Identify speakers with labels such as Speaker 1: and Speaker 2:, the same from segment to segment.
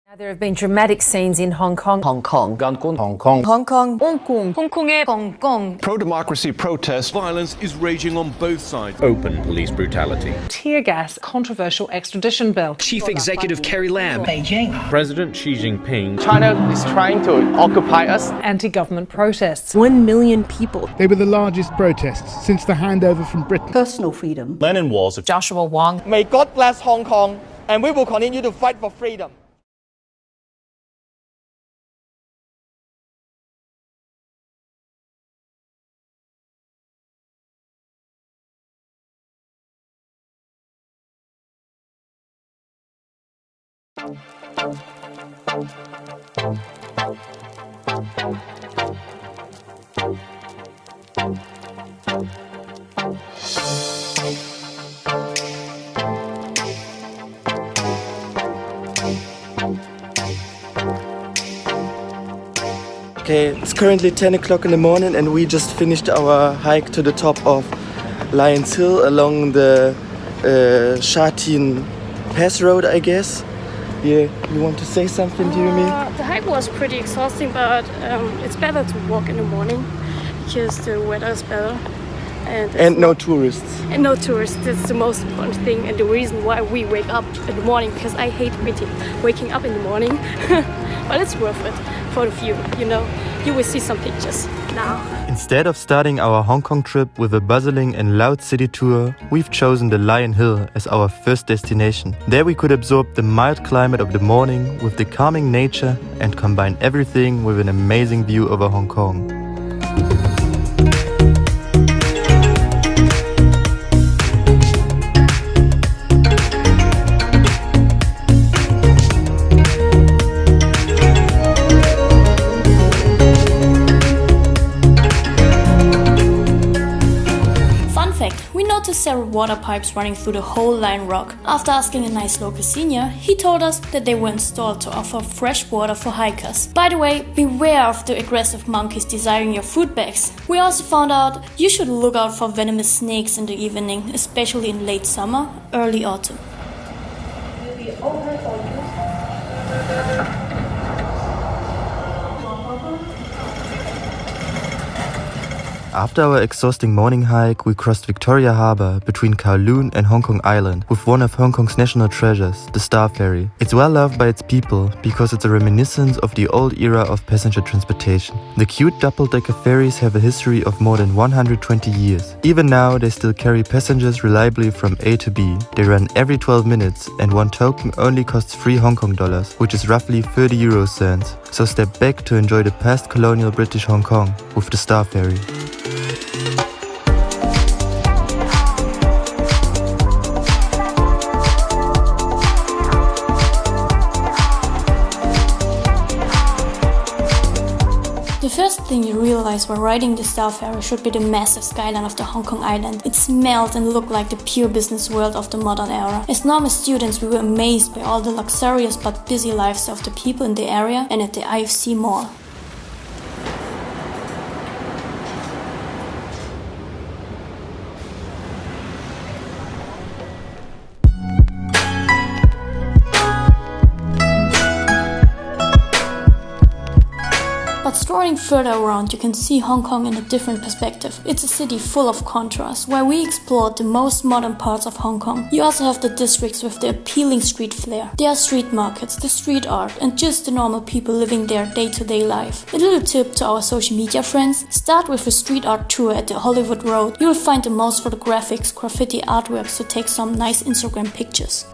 Speaker 1: Now, there have been dramatic scenes in Hong Kong.
Speaker 2: Hong Kong.
Speaker 3: Hong Kong.
Speaker 2: Hong Kong.
Speaker 1: Hong Kong. Hong Kong. Hong Kong.
Speaker 4: Pro-democracy protests.
Speaker 5: Violence is raging on both sides.
Speaker 3: Open police brutality.
Speaker 6: Tear gas, controversial extradition bill.
Speaker 7: Chief Executive Carrie Lam.
Speaker 8: Beijing.
Speaker 3: President Xi Jinping.
Speaker 9: China is trying to occupy us.
Speaker 6: Anti-government protests.
Speaker 1: 1 million people.
Speaker 10: They were the largest protests since the handover from Britain.
Speaker 8: Personal freedom.
Speaker 3: Lenin walls.
Speaker 6: Joshua Wong.
Speaker 9: May God bless Hong Kong, and we will continue to fight for freedom.
Speaker 11: Okay, it's currently 10 o'clock in the morning and we just finished our hike to the top of Lions Hill along the Sha Tin Pass Road, I guess. Yeah, you want to say something, Dieu My?
Speaker 12: The hike was pretty exhausting, but it's better to walk in the morning because the weather is better.
Speaker 11: And no tourists.
Speaker 12: And no tourists, that's the most important thing and the reason why we wake up in the morning, because I hate waking up in the morning. But it's worth it for the view, you know. You will see some pictures now.
Speaker 13: Instead of starting our Hong Kong trip with a bustling and loud city tour, we've chosen the Lion Hill as our first destination. There we could absorb the mild climate of the morning with the calming nature and combine everything with an amazing view over Hong Kong.
Speaker 12: Several water pipes running through the whole Lion Rock. After asking a nice local senior, he told us that they were installed to offer fresh water for hikers. By the way, beware of the aggressive monkeys desiring your food bags. We also found out you should look out for venomous snakes in the evening, especially in late summer, early autumn.
Speaker 8: Will be open for use.
Speaker 13: After our exhausting morning hike, we crossed Victoria Harbour between Kowloon and Hong Kong Island with one of Hong Kong's national treasures, the Star Ferry. It's well loved by its people because it's a reminiscence of the old era of passenger transportation. The cute double-decker ferries have a history of more than 120 years. Even now, they still carry passengers reliably from A to B. They run every 12 minutes and one token only costs 3 Hong Kong dollars, which is roughly 30 euro cents. So step back to enjoy the past colonial British Hong Kong with the Star Ferry.
Speaker 12: The first thing you realize while riding the Star Ferry should be the massive skyline of the Hong Kong Island. It smelled and looked like the pure business world of the modern era. As normal students, we were amazed by all the luxurious but busy lives of the people in the area and at the IFC Mall. Strolling further around, you can see Hong Kong in a different perspective. It's a city full of contrast, where we explored the most modern parts of Hong Kong. You also have the districts with the appealing street flair. There are street markets, the street art, and just the normal people living their day-to-day life. A little tip to our social media friends: start with a street art tour at the Hollywood Road. You will find the most photographics, graffiti artworks to take some nice Instagram pictures.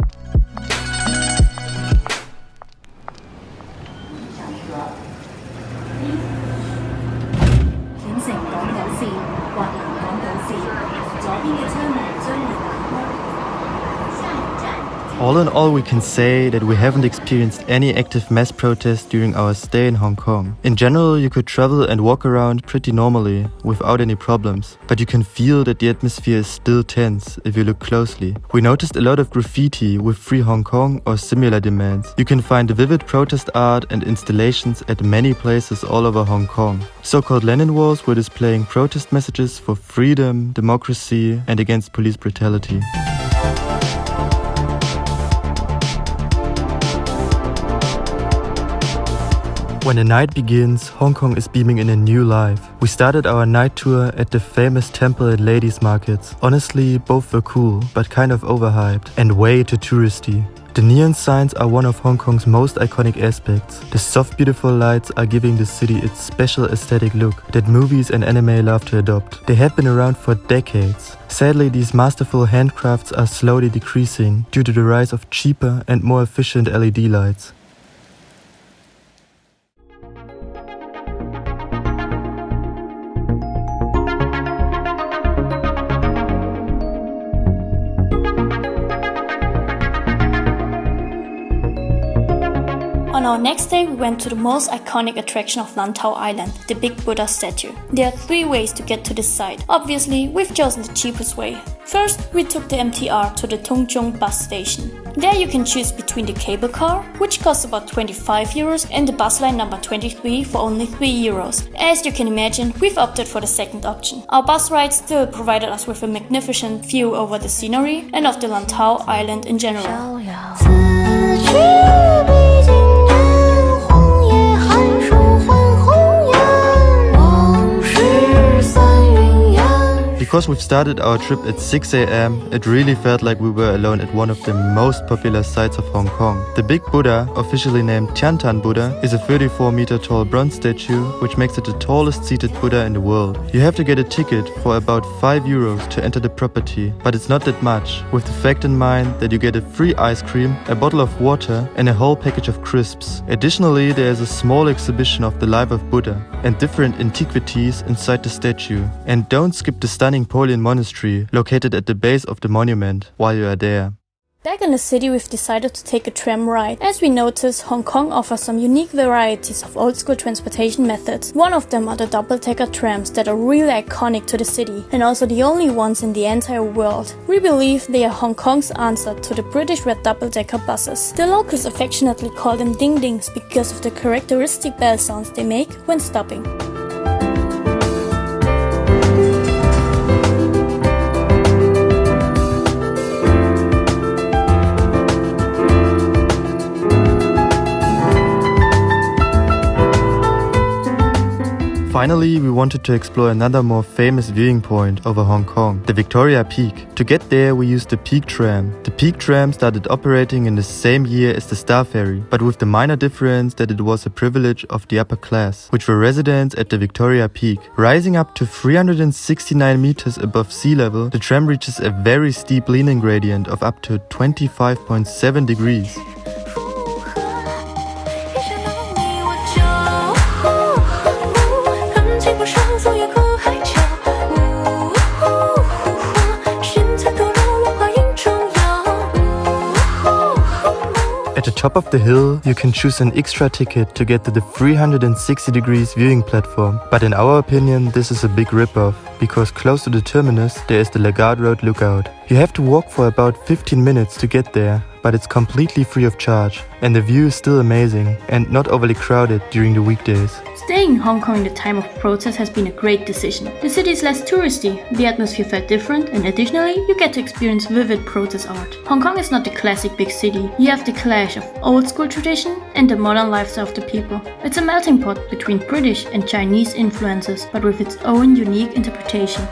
Speaker 13: All in all, we can say that we haven't experienced any active mass protests during our stay in Hong Kong. In general, you could travel and walk around pretty normally, without any problems. But you can feel that the atmosphere is still tense if you look closely. We noticed a lot of graffiti with Free Hong Kong or similar demands. You can find vivid protest art and installations at many places all over Hong Kong. So-called Lenin walls were displaying protest messages for freedom, democracy, and against police brutality. When the night begins, Hong Kong is beaming in a new life. We started our night tour at the famous temple and ladies markets. Honestly, both were cool, but kind of overhyped and way too touristy. The neon signs are one of Hong Kong's most iconic aspects. The soft, beautiful lights are giving the city its special aesthetic look that movies and anime love to adopt. They have been around for decades. Sadly, these masterful handcrafts are slowly decreasing due to the rise of cheaper and more efficient LED lights.
Speaker 12: On our next day, we went to the most iconic attraction of Lantau Island, the Big Buddha statue. There are 3 ways to get to this site. Obviously, we've chosen the cheapest way. First, we took the MTR to the Tung Chung bus station. There you can choose between the cable car, which costs about 25 euros, and the bus line number 23 for only 3 euros. As you can imagine, we've opted for the second option. Our bus ride still provided us with a magnificent view over the scenery and of the Lantau Island in general.
Speaker 13: Because we've started our trip at 6 AM, it really felt like we were alone at one of the most popular sites of Hong Kong. The Big Buddha, officially named Tiantan Buddha, is a 34-meter tall bronze statue, which makes it the tallest seated Buddha in the world. You have to get a ticket for about 5 euros to enter the property, but it's not that much, with the fact in mind that you get a free ice cream, a bottle of water, and a whole package of crisps. Additionally, there is a small exhibition of the life of Buddha and different antiquities inside the statue. And don't skip the stunning Polian monastery located at the base of the monument while you are there.
Speaker 12: Back in the city, we've decided to take a tram ride. As we noticed, Hong Kong offers some unique varieties of old-school transportation methods. One of them are the double-decker trams that are really iconic to the city, and also the only ones in the entire world. We believe they are Hong Kong's answer to the British red double-decker buses. The locals affectionately call them ding-dings because of the characteristic bell sounds they make when stopping.
Speaker 13: Finally, we wanted to explore another more famous viewing point over Hong Kong, the Victoria Peak. To get there, we used the Peak Tram. The Peak Tram started operating in the same year as the Star Ferry, but with the minor difference that it was a privilege of the upper class, which were residents at the Victoria Peak. Rising up to 369 meters above sea level, the tram reaches a very steep leaning gradient of up to 25.7 degrees. At the top of the hill, you can choose an extra ticket to get to the 360 degrees viewing platform. But in our opinion, this is a big rip-off, because close to the terminus, there is the Lagarde Road lookout. You have to walk for about 15 minutes to get there, but it's completely free of charge. And the view is still amazing and not overly crowded during the weekdays.
Speaker 12: Staying in Hong Kong in the time of protest has been a great decision. The city is less touristy, the atmosphere felt different, and additionally, you get to experience vivid protest art. Hong Kong is not the classic big city. You have the clash of old school tradition and the modern lifestyle of the people. It's a melting pot between British and Chinese influences, but with its own unique interpretation.